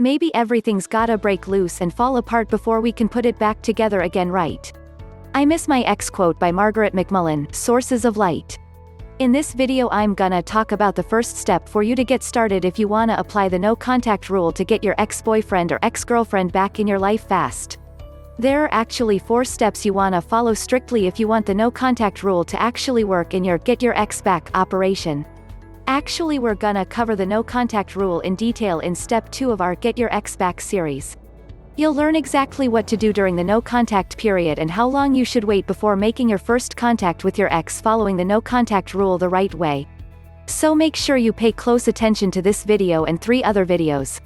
Maybe everything's gotta break loose and fall apart before we can put it back together again, right? I Miss My Ex quote by Margaret McMullan, Sources of Light. In this video I'm gonna talk about the first step for you to get started if you wanna apply the no contact rule to get your ex-boyfriend or ex-girlfriend back in your life fast. There are actually 4 steps you wanna follow strictly if you want the no contact rule to actually work in your Get Your Ex Back operation. Actually, we're gonna cover the no contact rule in detail in step 2 of our Get Your Ex Back series. You'll learn exactly what to do during the no contact period and how long you should wait before making your first contact with your ex following the no contact rule the right way. So make sure you pay close attention to this video and 3 other videos.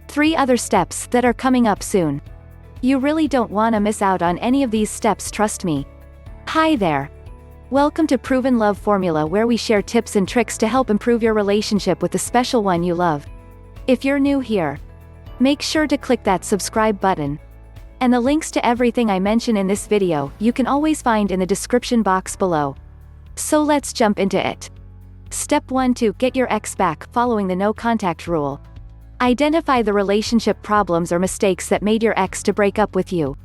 3 other steps that are coming up soon. You really don't wanna miss out on any of these steps, trust me. Hi there. Welcome to Proven Love Formula, where we share tips and tricks to help improve your relationship with the special one you love. If you're new here, make sure to click that subscribe button. And the links to everything I mention in this video, you can always find in the description box below. So let's jump into it. Step 1 to get your ex back following the no contact rule. Identify the relationship problems or mistakes that made your ex to break up with you.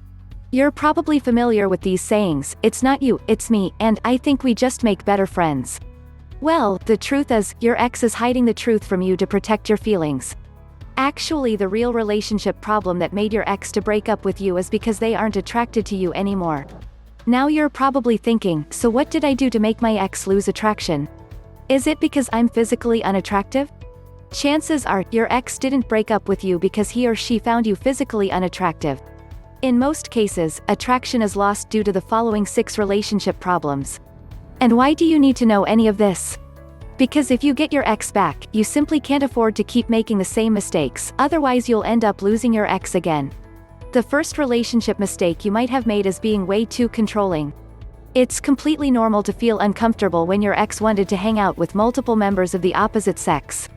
You're probably familiar with these sayings, "It's not you, it's me," and "I think we just make better friends." Well, the truth is, your ex is hiding the truth from you to protect your feelings. Actually, the real relationship problem that made your ex to break up with you is because they aren't attracted to you anymore. Now you're probably thinking, so what did I do to make my ex lose attraction? Is it because I'm physically unattractive? Chances are, your ex didn't break up with you because he or she found you physically unattractive. In most cases, attraction is lost due to the following 6 relationship problems. And why do you need to know any of this? Because if you get your ex back, you simply can't afford to keep making the same mistakes, otherwise you'll end up losing your ex again. The first relationship mistake you might have made is being way too controlling. It's completely normal to feel uncomfortable when your ex wanted to hang out with multiple members of the opposite sex.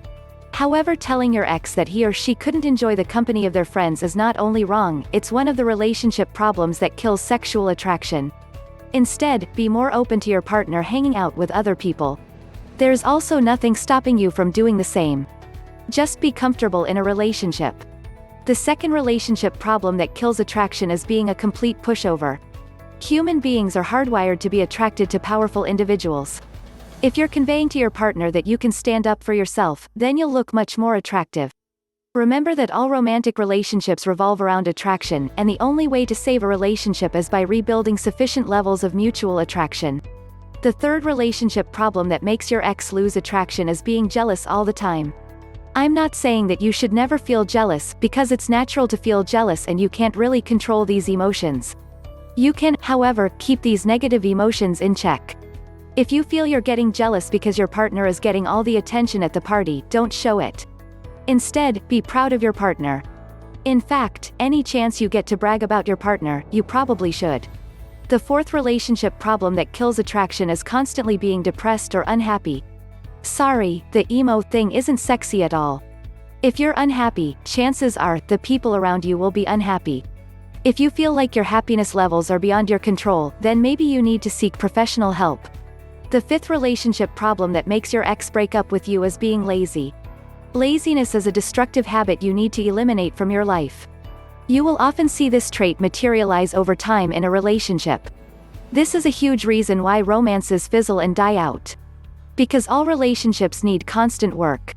However, telling your ex that he or she couldn't enjoy the company of their friends is not only wrong, it's one of the relationship problems that kills sexual attraction. Instead, be more open to your partner hanging out with other people. There's also nothing stopping you from doing the same. Just be comfortable in a relationship. The second relationship problem that kills attraction is being a complete pushover. Human beings are hardwired to be attracted to powerful individuals. If you're conveying to your partner that you can stand up for yourself, then you'll look much more attractive. Remember that all romantic relationships revolve around attraction, and the only way to save a relationship is by rebuilding sufficient levels of mutual attraction. The third relationship problem that makes your ex lose attraction is being jealous all the time. I'm not saying that you should never feel jealous, because it's natural to feel jealous and you can't really control these emotions. You can, however, keep these negative emotions in check. If you feel you're getting jealous because your partner is getting all the attention at the party, don't show it. Instead, be proud of your partner. In fact, any chance you get to brag about your partner, you probably should. The fourth relationship problem that kills attraction is constantly being depressed or unhappy. Sorry, the emo thing isn't sexy at all. If you're unhappy, chances are, the people around you will be unhappy. If you feel like your happiness levels are beyond your control, then maybe you need to seek professional help. The fifth relationship problem that makes your ex break up with you is being lazy. Laziness is a destructive habit you need to eliminate from your life. You will often see this trait materialize over time in a relationship. This is a huge reason why romances fizzle and die out. Because all relationships need constant work.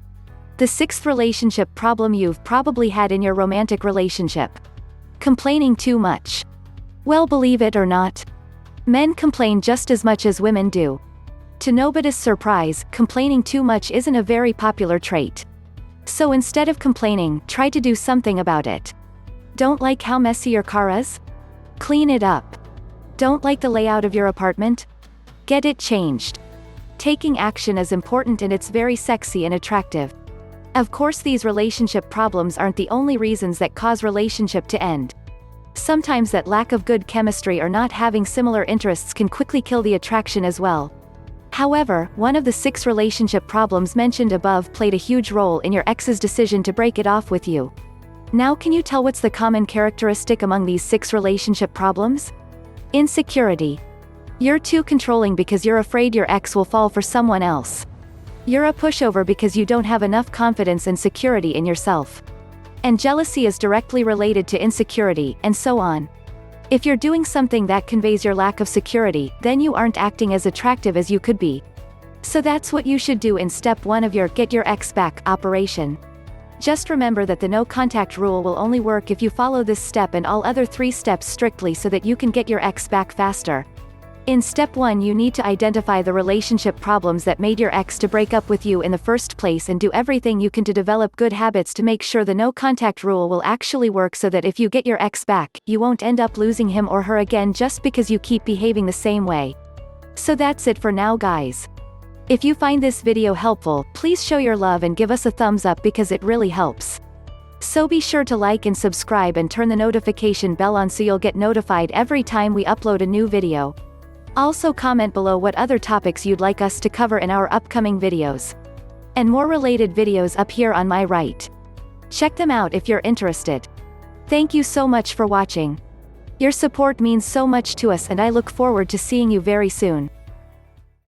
The sixth relationship problem you've probably had in your romantic relationship. Complaining too much. Well, believe it or not, men complain just as much as women do. To nobody's surprise, complaining too much isn't a very popular trait. So instead of complaining, try to do something about it. Don't like how messy your car is? Clean it up. Don't like the layout of your apartment? Get it changed. Taking action is important and it's very sexy and attractive. Of course, these relationship problems aren't the only reasons that cause relationship to end. Sometimes that lack of good chemistry or not having similar interests can quickly kill the attraction as well. However, one of the 6 relationship problems mentioned above played a huge role in your ex's decision to break it off with you. Now, can you tell what's the common characteristic among these 6 relationship problems? Insecurity. You're too controlling because you're afraid your ex will fall for someone else. You're a pushover because you don't have enough confidence and security in yourself. And jealousy is directly related to insecurity, and so on. If you're doing something that conveys your lack of security, then you aren't acting as attractive as you could be. So that's what you should do in step 1 of your Get Your Ex Back operation. Just remember that the no contact rule will only work if you follow this step and all other 3 steps strictly so that you can get your ex back faster. In step 1, you need to identify the relationship problems that made your ex to break up with you in the first place and do everything you can to develop good habits to make sure the no contact rule will actually work so that if you get your ex back, you won't end up losing him or her again just because you keep behaving the same way. So that's it for now, guys. If you find this video helpful, please show your love and give us a thumbs up because it really helps. So be sure to like and subscribe and turn the notification bell on so you'll get notified every time we upload a new video. Also comment below what other topics you'd like us to cover in our upcoming videos. And more related videos up here on my right. Check them out if you're interested. Thank you so much for watching. Your support means so much to us and I look forward to seeing you very soon.